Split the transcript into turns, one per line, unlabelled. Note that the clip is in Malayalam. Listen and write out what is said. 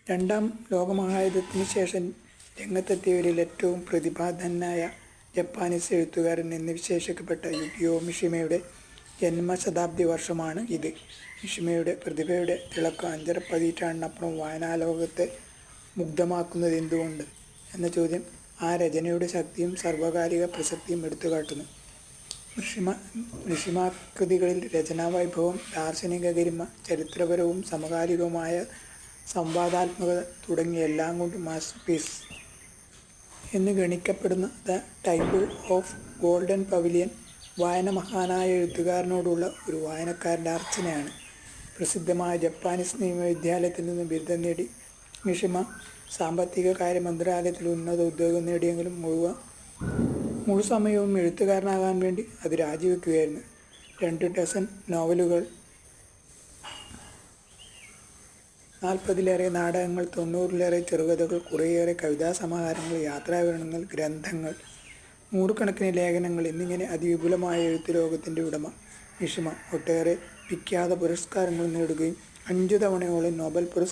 രണ്ടാം ലോകമഹായുദ്ധത്തിന് ശേഷം രംഗത്തെത്തിയവരിൽ ഏറ്റവും പ്രതിഭാധനനായ ജപ്പാനീസ് എഴുത്തുകാരൻ എന്ന് വിശേഷിക്കപ്പെട്ട യുകിയോ മിഷിമയുടെ ജന്മശതാബ്ദി വർഷമാണ് ഇത്. മിഷിമയുടെ പ്രതിഭയുടെ തിളക്കം 5.5 പതിറ്റാണ്ടിനപ്പുറം വായനാലോകത്തെ മുഗ്ധമാക്കുന്നത് എന്തുകൊണ്ട് എന്ന ചോദ്യം ആ രചനയുടെ ശക്തിയും സർവകാലിക പ്രസക്തിയും എടുത്തുകാട്ടുന്നു. മിഷിമ-കൃതികളിൽ രചനാവൈഭവം, ദാർശനിക ഗരിമ, ചരിത്രപരവും സമകാലികവുമായ സംവാദാത്മകത തുടങ്ങിയ എല്ലാം കൊണ്ടും മാസ്റ്റർപീസ് എന്ന് ഗണിക്കപ്പെടുന്ന the temple of golden pavilion വായന മഹാനായ എഴുത്തുകാരനോടുള്ള ഒരു വായനക്കാരൻ്റെ അർച്ചനയാണ്. പ്രസിദ്ധമായ ജപ്പാനീസ് നിയമവിദ്യാലയത്തിൽ നിന്ന് ബിരുദം നേടി മിഷിമ സാമ്പത്തിക കാര്യ മന്ത്രാലയത്തിൽ ഉന്നത ഉദ്യോഗം നേടിയെങ്കിലും മുഴുസമയവും എഴുത്തുകാരനാകാൻ വേണ്ടി അത് രാജിവെക്കുകയായിരുന്നു. 2 ഡസൻ നോവലുകൾ, 40-ലേറെ നാടകങ്ങൾ, 90-ലേറെ ചെറുകഥകൾ, കുറേയേറെ കവിതാസമാഹാരങ്ങൾ, യാത്രാവിവരണങ്ങൾ, ഗ്രന്ഥങ്ങൾ, 100-കണക്കിന് ലേഖനങ്ങൾ എന്നിങ്ങനെ അതിവിപുലമായ എഴുത്ത് ലോകത്തിൻ്റെ ഉടമ മിഷിമ ഒട്ടേറെ വിഖ്യാത പുരസ്കാരങ്ങൾ നേടുകയും 5 തവണയോളം നോബൽ പുരസ്കാരം